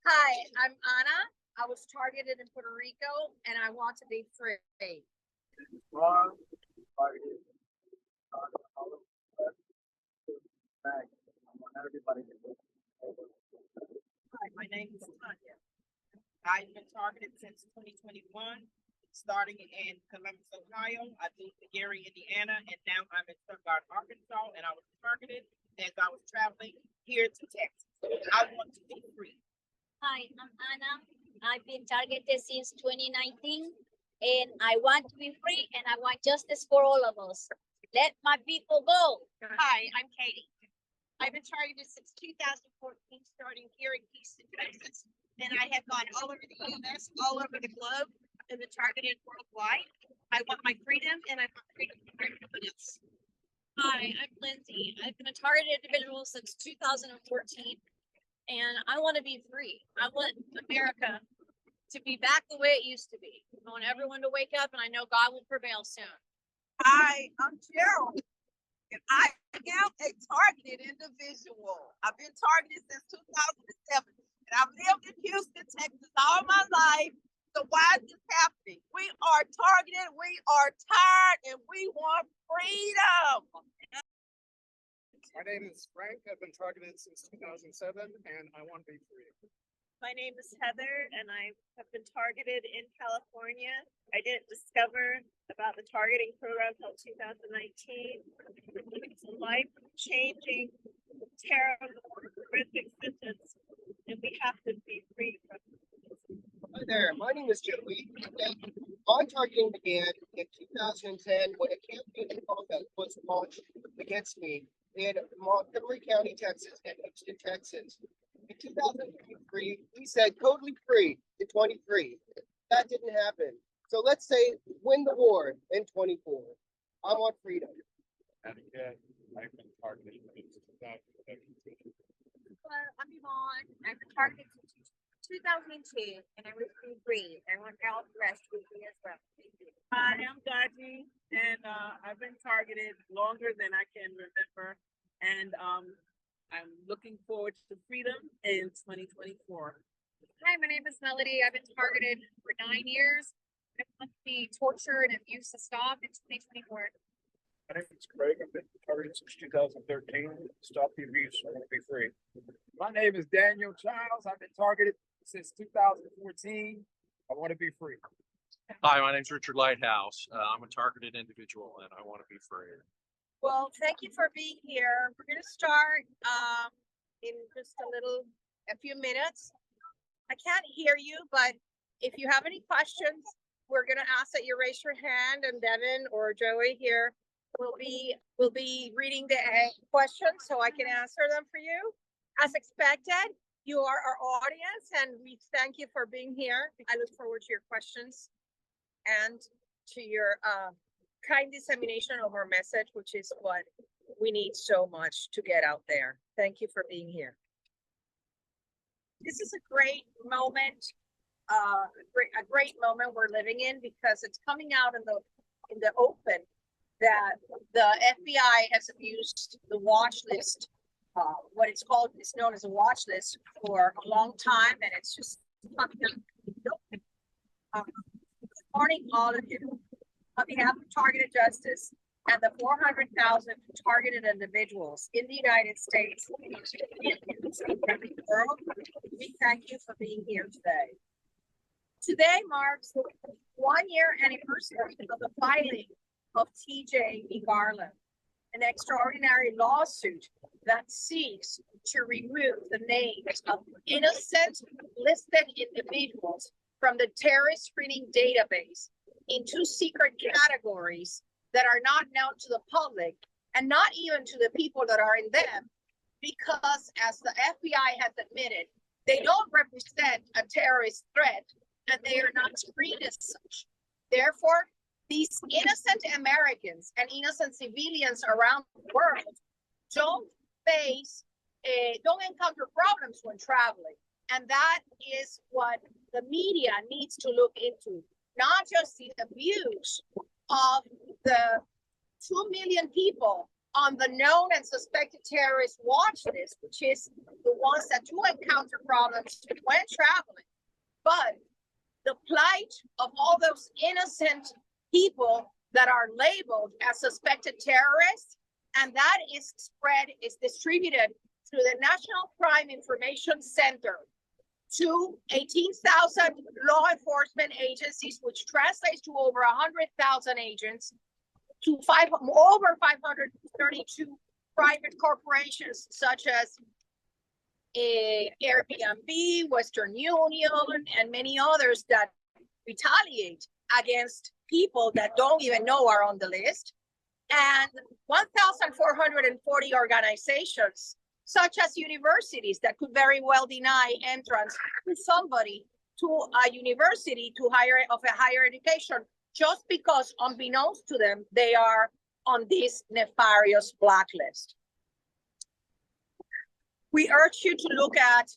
Hi, I'm Anna. I was targeted in Puerto Rico and I want to be free. Hi, my name is Tanya. I've been targeted since 2021, starting in Columbus, Ohio. I moved to Gary, Indiana, and now I'm in Stuttgart, Arkansas, and I was targeted as I was traveling here to Texas. I want to be free. Hi, I'm Anna. I've been targeted since 2019 and I want to be free and I want justice for all of us. Let my people go. Hi, I'm Katie. I've been targeted since 2014, starting here in Houston, Texas, and I have gone all over the U.S., all over the globe, and been targeted worldwide. I want my freedom, and I want freedom for everybody else. Hi, I'm Lindsay. I've been a targeted individual since 2014, and I want to be free. I want America to be back the way it used to be. I want everyone to wake up, and I know God will prevail soon. Hi, I'm Gerald, and I am a targeted individual. I've been targeted since 2007, and I've lived in Houston, Texas all my life. So why is this happening? We are targeted, we are tired, and we want freedom. My name is Frank. I've been targeted since 2007, and I want to be free. My name is Heather, and I have been targeted in California. I didn't discover about the targeting program until 2019. It's a life-changing, terrible, horrific sentence, and we have to be free from it. Hi there, my name is Joey. My targeting began in 2010 when a campaign was launched against me in Montgomery County, Texas, and Houston, Texas. In 2023, we said totally free in 23. That didn't happen. So let's say win the war in 24. I want freedom. And again, I've been targeted since 2017. Hello, I'm Yvonne. I've been targeted since 2002 and I was free. I want all the rest to be free as well. Thank you. Hi, I'm Gaji, and I've been targeted longer than I can remember, and I'm looking forward to freedom in 2024. Hi, my name is Melody. I've been targeted for 9 years. I want the torture and abuse to stop in 2024. My name is Craig. I've been targeted since 2013. Stop the abuse. I want to be free. My name is Daniel Childs. I've been targeted since 2014. I want to be free. Hi, my name is Richard Lighthouse. I'm a targeted individual and I want to be free. Well, thank you for being here. We're going to start in just a few minutes. I can't hear you, but if you have any questions, we're going to ask that you raise your hand, and Devin or Joey here will be reading the questions so I can answer them for you. As expected, you are our audience, and we thank you for being here. I look forward to your questions and to your kind dissemination of our message, which is what we need so much to get out there. Thank you for being here. This is a great moment, a great moment we're living in, because it's coming out in the open that the FBI has abused the watch list. What it's called is known as a watch list for a long time, and it's just coming out in the open. Good morning, all of you. On behalf of Targeted Justice and the 400,000 targeted individuals in the United States and the world, we thank you for being here today. Today marks the 1-year anniversary of the filing of TJ v. Garland, an extraordinary lawsuit that seeks to remove the names of innocent listed individuals from the terrorist screening database in 2 secret categories that are not known to the public and not even to the people that are in them, because as the FBI has admitted, they don't represent a terrorist threat and they are not screened as such. Therefore, these innocent Americans and innocent civilians around the world don't encounter problems when traveling. And that is what the media needs to look into. Not just the abuse of the 2 million people on the known and suspected terrorist watch list, which is the ones that do encounter problems when traveling. But the plight of all those innocent people that are labeled as suspected terrorists, and that is distributed through the National Crime Information Center to 18,000 law enforcement agencies, which translates to over 100,000 agents, to over 532 private corporations such as Airbnb, Western Union, and many others that retaliate against people that don't even know are on the list, and 1,440 organizations such as universities that could very well deny entrance to somebody to a university of a higher education just because, unbeknownst to them, they are on this nefarious blacklist. We urge you to look at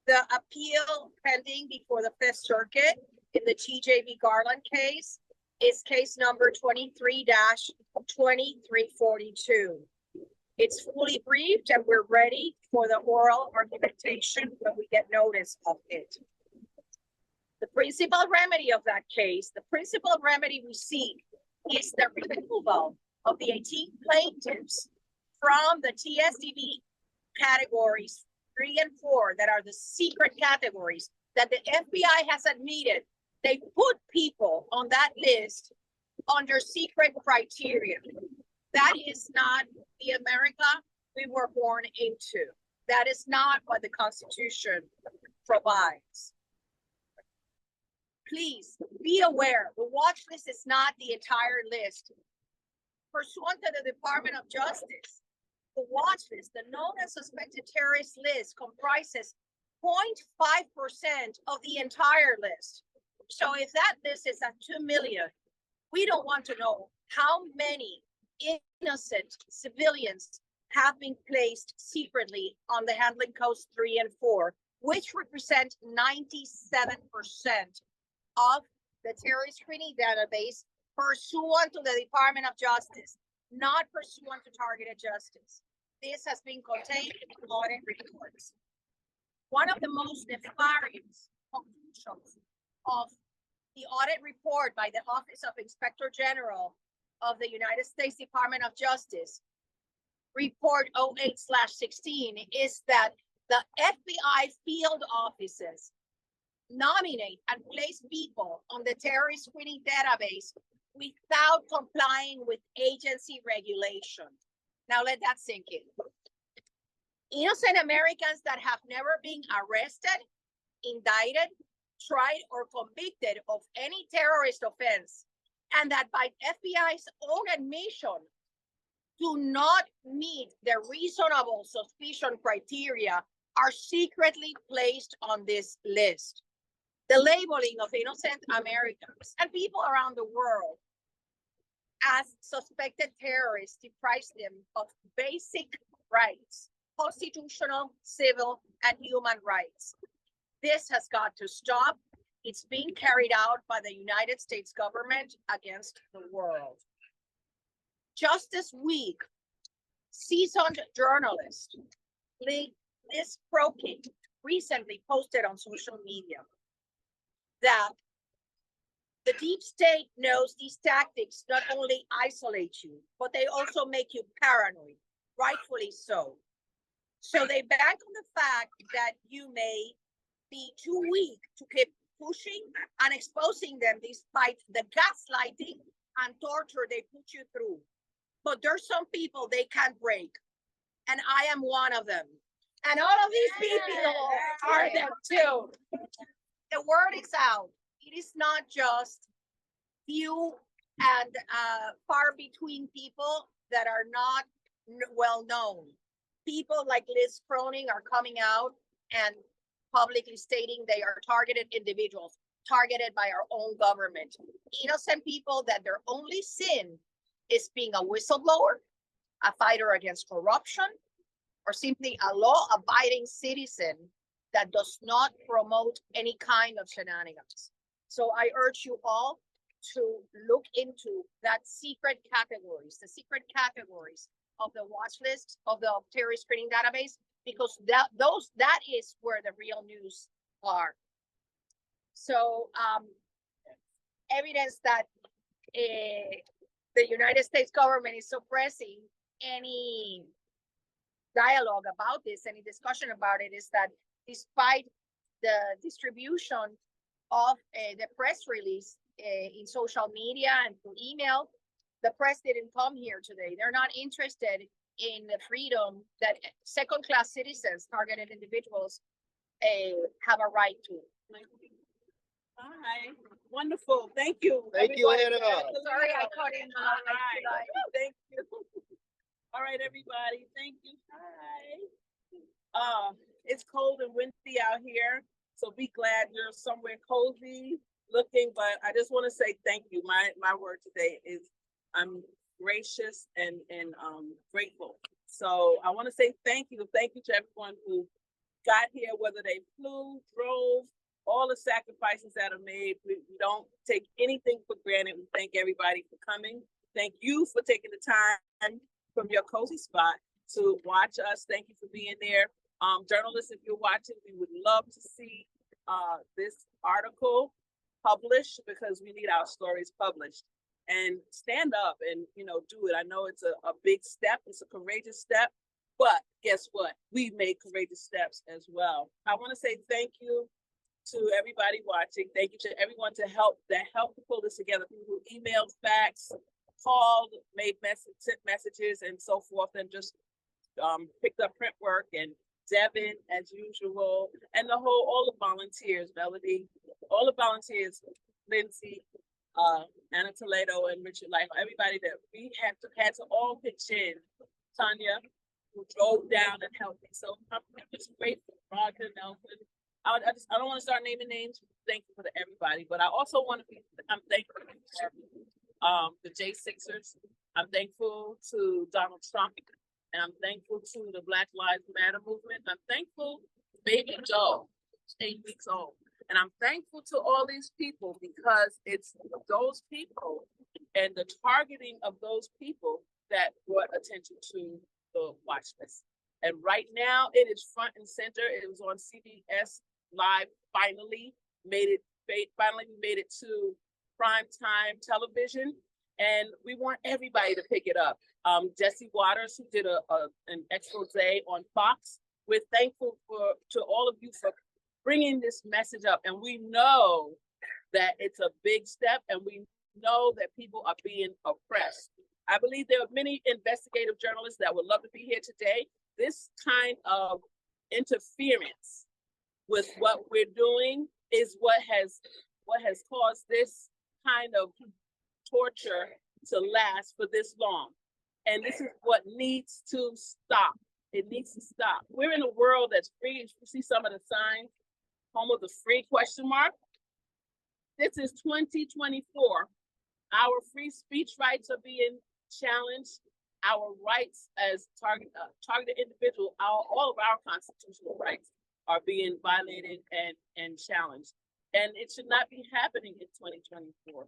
the appeal pending before the Fifth Circuit in the TJV Garland case. It's case number 23-2342. It's fully briefed and we're ready for the oral argumentation when we get notice of it. The principal remedy of that case, the principal remedy we seek is the removal of the 18 plaintiffs from the TSDB categories 3 and 4 that are the secret categories that the FBI has admitted. They put people on that list under secret criteria. That is not the America we were born into. That is not what the Constitution provides. Please be aware, the watch list is not the entire list. Pursuant to the Department of Justice, the watch list, the known and suspected terrorist list, comprises 0.5% of the entire list. So if that list is at 2 million, we don't want to know how many innocent civilians have been placed secretly on the handling codes 3 and 4, which represent 97% of the terrorist screening database pursuant to the Department of Justice, not pursuant to targeted justice. This has been contained in audit reports. One of the most nefarious conclusions of the audit report by the Office of Inspector General of the United States Department of Justice, report 08/16, is that the FBI field offices nominate and place people on the terrorist screening database without complying with agency regulation. Now let that sink in. Innocent Americans that have never been arrested, indicted, tried, or convicted of any terrorist offense, and that by FBI's own admission do not meet the reasonable suspicion criteria, are secretly placed on this list. The labeling of innocent Americans and people around the world as suspected terrorists deprives them of basic rights, constitutional, civil, and human rights. This has got to stop. It's being carried out by the United States government against the world. Just this week, seasoned journalist Liz Crokin recently posted on social media that the deep state knows these tactics not only isolate you, but they also make you paranoid, rightfully so. So they bank on the fact that you may be too weak to keep pushing and exposing them despite the gaslighting and torture they put you through. But there's some people they can't break, and I am one of them. And all of these people are them too. The word is out. It is not just few and far between people that are not well known. People like Liz Cronin are coming out and publicly stating they are targeted individuals, targeted by our own government. Innocent people that their only sin is being a whistleblower, a fighter against corruption, or simply a law-abiding citizen that does not promote any kind of shenanigans. So I urge you all to look into that secret categories, the secret categories of the watch list of the terrorist screening database, because that is where the real news are. So evidence that the United States government is suppressing any dialogue about this, any discussion about it, is that despite the distribution of the press release in social media and through email, the press didn't come here today. They're not interested in the freedom that second-class citizens, targeted individuals, have a right to. Hi, wonderful. Thank you. Thank you, everybody. Anna. Sorry, I cut in. All right. Thank you. All right, everybody. Thank you. Hi. It's cold and windy out here, so be glad you're somewhere cozy looking. But I just want to say thank you. My word today is I'm gracious and grateful. So I want to say thank you. Thank you to everyone who got here, whether they flew, drove, all the sacrifices that are made. We don't take anything for granted. We thank everybody for coming. Thank you for taking the time from your cozy spot to watch us. Thank you for being there. Journalists, if you're watching, we would love to see this article published, because we need our stories published. And stand up and, do it. I know it's a big step. It's a courageous step, but guess what? We made courageous steps as well. I want to say thank you to everybody watching. Thank you to everyone that helped to pull this together. People who emailed, faxed, called, made sent messages and so forth, and just picked up print work, and Devin, as usual, and all the volunteers, Melody, all the volunteers, Lindsay, Anna Toledo, and Richard Life, everybody that we had to all pitch in. Tanya, who drove down and helped me. So I'm just grateful. Roger, Nelson. I don't want to start naming names. Thankful for everybody, but I also want to I'm thankful for the J6ers. I'm thankful to Donald Trump, and I'm thankful to the Black Lives Matter movement. I'm thankful to baby Joe, 8 weeks old. And I'm thankful to all these people, because it's those people and the targeting of those people that brought attention to the watch list. And right now it is front and center. It was on CBS Live, finally made it to primetime television. And we want everybody to pick it up. Jesse Waters, who did an expose on Fox, we're thankful to all of you for bringing this message up. And we know that it's a big step, and we know that people are being oppressed. I believe there are many investigative journalists that would love to be here today. This kind of interference with what we're doing is what has caused this kind of torture to last for this long. And this is what needs to stop. It needs to stop. We're in a world that's free. You see some of the signs, home of the free ? This is 2024. Our free speech rights are being challenged. Our rights as targeted individuals, all of our constitutional rights are being violated and challenged. And it should not be happening in 2024.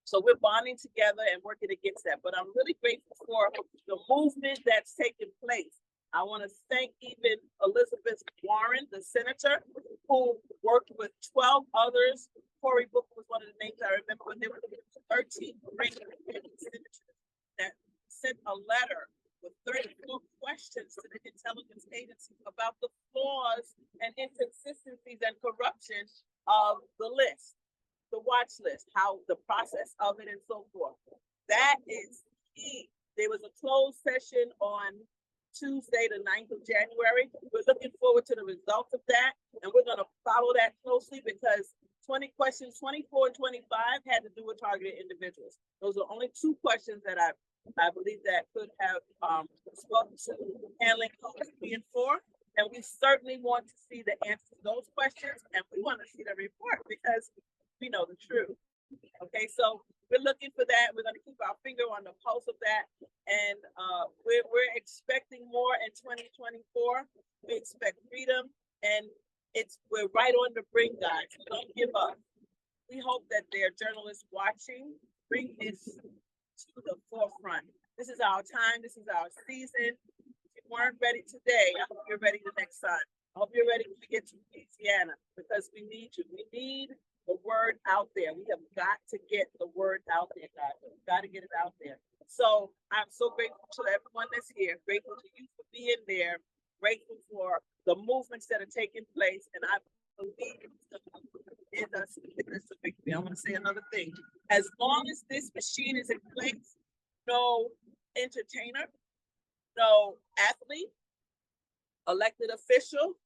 So we're bonding together and working against that. But I'm really grateful for the movement that's taking place. I want to thank even Elizabeth Warren, the senator, who worked with 12 others. Cory Booker was one of the names I remember, when there were 13 senators that sent a letter with 34 questions to the intelligence agency about the flaws and inconsistencies and corruption of the list, the watch list, how the process of it and so forth. That is key. There was a closed session on Tuesday, the 9th of January. We're looking forward to the results of that, and we're going to follow that closely, because 20 questions, 24 and 25, had to do with targeted individuals. Those are only 2 questions that I believe that could have spoken to handling being for, and we certainly want to see the answers to those questions, and we want to see the report, because we know the truth. Okay, so we're looking for that. We're going to keep our finger on the pulse of that, and we're expecting more in 2024. We expect freedom, and we're right on the brink, guys. So don't give up. We hope that there are journalists watching. Bring this to the forefront. This is our time. This is our season. If you weren't ready today, I hope you're ready the next time. I hope you're ready to get to Louisiana because we need you. We need the word out there. We have got to get the word out there, guys. We've got to get it out there. So I'm so grateful to everyone that's here. Grateful to you for being there. Grateful for the movements that are taking place. And I believe in us. I'm going to say another thing. As long as this machine is in place, no entertainer, no athlete, elected official,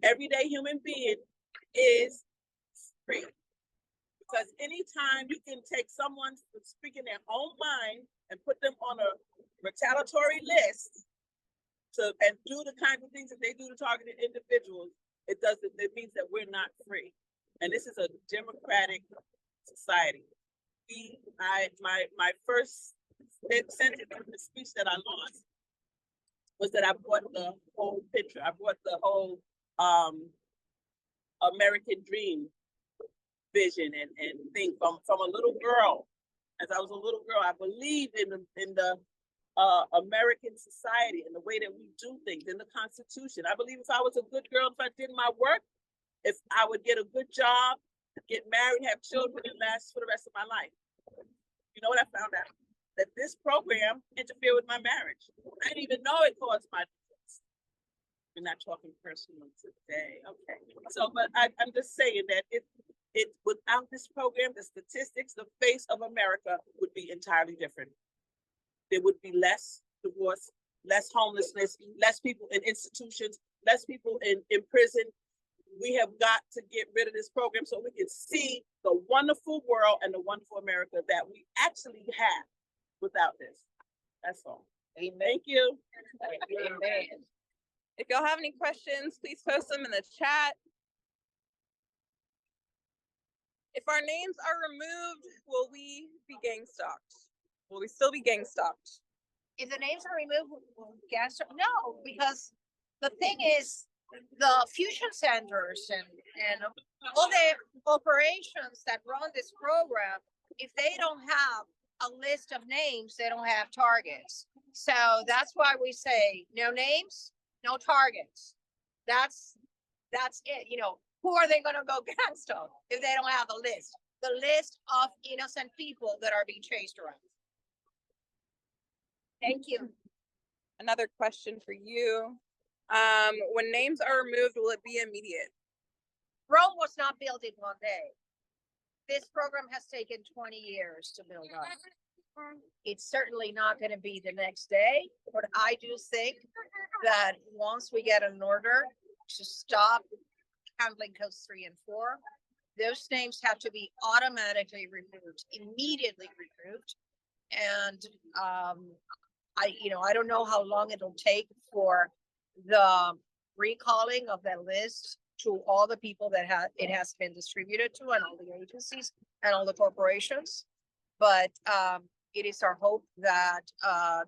everyday human being is free. Because anytime you can take someone speaking their own mind and put them on a retaliatory list and do the kinds of things that they do to targeted individuals, it means that we're not free. And this is a democratic society. My first sentence in the speech that I lost was that I brought the whole picture. I brought the whole American dream vision and thing from a little girl. As I was a little girl, I believed in the American society and the way that we do things, in the Constitution. I believe if I was a good girl, if I did my work, if I would get a good job, get married, have children, and last for the rest of my life. You know what I found out? That this program interfered with my marriage. I didn't even know it caused my divorce. We're not talking personal today. Okay. So, but I'm just saying that it without this program, the statistics, the face of America would be entirely different. There would be less divorce, less homelessness, less people in institutions, less people in prison. We have got to get rid of this program so we can see the wonderful world and the wonderful America that we actually have without this. That's all. Amen. Thank you. Amen. If y'all have any questions, please post them in the chat. If our names are removed, will we be gang stalked? Will we still be gang stalked? If the names are removed, no, because the thing is, the fusion centers and all the operations that run this program, if they don't have a list of names, they don't have targets. So that's why we say no names, no targets. That's it. You know, who are they going to go against if they don't have a list? The list of innocent people that are being chased around. Thank you. Another question for you. When names are removed, will it be immediate? Rome was not built in one day. This program has taken 20 years to build up. It's certainly not going to be the next day, but I do think that once we get an order to stop handling codes 3 and 4, those names have to be automatically removed, immediately removed. And I don't know how long it'll take for the recalling of that list to all the people that it has been distributed to, and all the agencies and all the corporations. But it is our hope that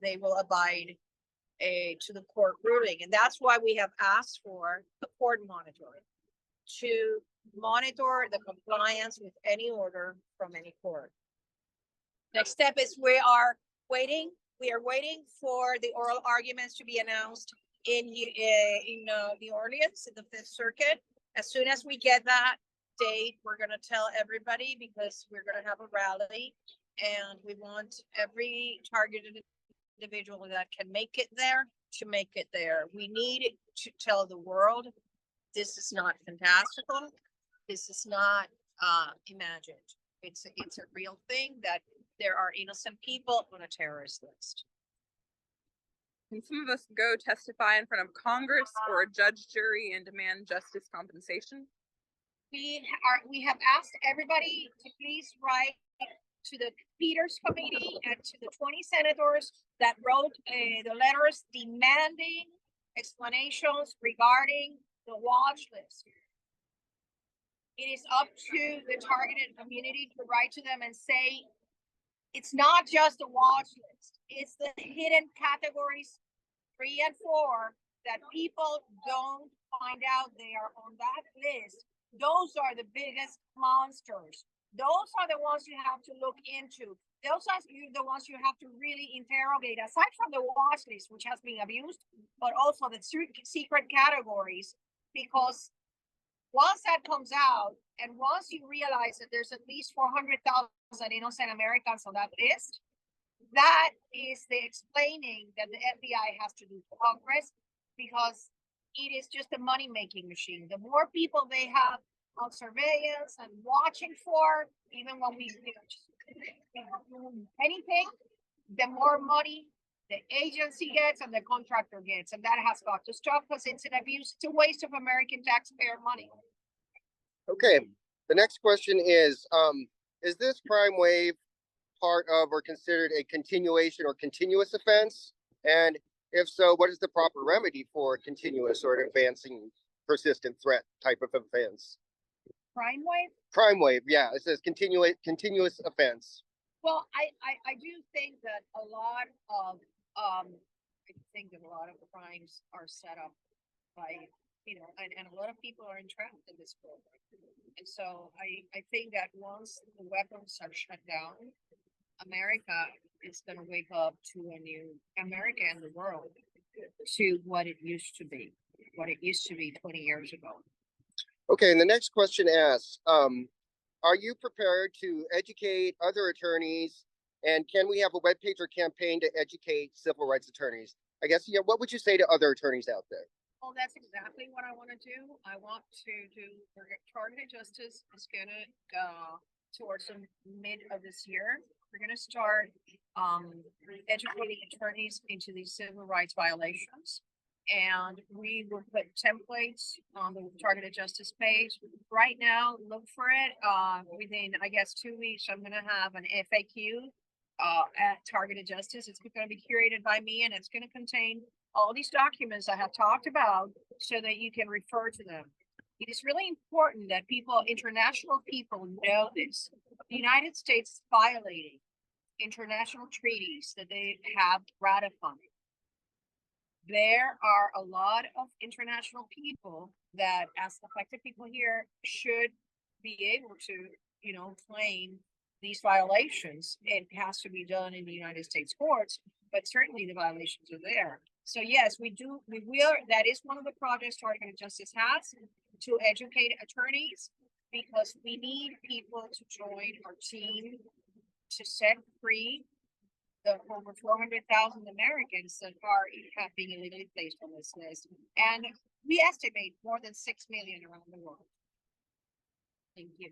they will abide to the court ruling. And that's why we have asked for the court monitoring to monitor the compliance with any order from any court. Next step is we are waiting for the oral arguments to be announced in New Orleans in the Fifth Circuit. As soon as we get that date, we're going to tell everybody, because we're going to have a rally and we want every targeted individual that can make it there to make it there. We need to tell the world this is not fantastical. This is not imagined. It's a real thing, that there are innocent people on a terrorist list. Can some of us go testify in front of Congress or a judge, jury, and demand justice compensation? We have asked everybody to please write to the Peters Committee and to the 20 senators that wrote the letters demanding explanations regarding the watch list. It is up to the targeted community to write to them and say, it's not just a watch list, it's the hidden categories 3 and 4 that people don't find out they are on that list. Those are the biggest monsters. Those are the ones you have to look into. those are the ones you have to really interrogate, aside from the watch list, which has been abused, but also the secret categories, because once that comes out, and once you realize that there's at least 400,000 innocent Americans on that list, that is the explaining that the FBI has to do to Congress, because it is just a money-making machine. The more people they have on surveillance and watching for, even when we anything, the more money the agency gets and the contractor gets, and that has got to stop, because it's an abuse. It's a waste of American taxpayer money. Okay, the next question is this crime wave part of or considered a continuation or continuous offense? And if so, what is the proper remedy for continuous or advancing persistent threat type of offense? Crime wave? Crime wave, yeah, it says continuous offense. Well, I do think that a lot of I think that a lot of crimes are set up by, you know, and a lot of people are entrapped in this program. And so I think that once the weapons are shut down, America is going to wake up to a new America and the world to what it used to be, 20 years ago. Okay, and the next question asks, are you prepared to educate other attorneys, and can we have a webpage or campaign to educate civil rights attorneys? I guess, yeah, what would you say to other attorneys out there? Well, that's exactly what I want to do. I want to do targeted justice is going to go towards the mid of this year. We're going to start educating attorneys into these civil rights violations. And we will put templates on the targeted justice page. Right now, look for it. Within, I guess, 2 weeks, I'm going to have an FAQ at Targeted Justice. It's going to be curated by me, and it's going to contain all these documents I have talked about so that you can refer to them. It is really important that international people know this. The United States is violating international treaties that they have ratified. There are a lot of international people that, as affected people here, should be able to, you know, claim these violations. It has to be done in the United States courts, but certainly the violations are there. So yes, we will. That is one of the projects Targeted Justice has, to educate attorneys, because we need people to join our team to set free the over 400,000 Americans that have been illegally placed on this list. And we estimate more than 6 million around the world. Thank you.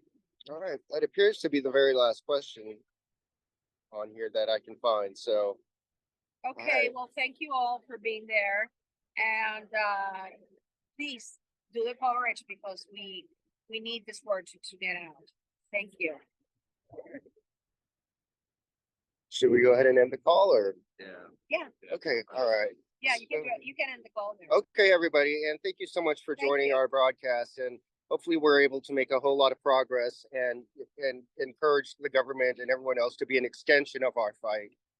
All right, that appears to be the very last question on here that I can find, so. Okay, right. well, thank you all for being there. And please do the coverage, because we need this word to get out. Thank you. Should we go ahead and end the call, or? Yeah. Okay, all right. Yeah, you can do it. You can end the call there. Okay, everybody, and thank you so much for joining our broadcast, and hopefully we're able to make a whole lot of progress and encourage the government and everyone else to be an extension of our fight.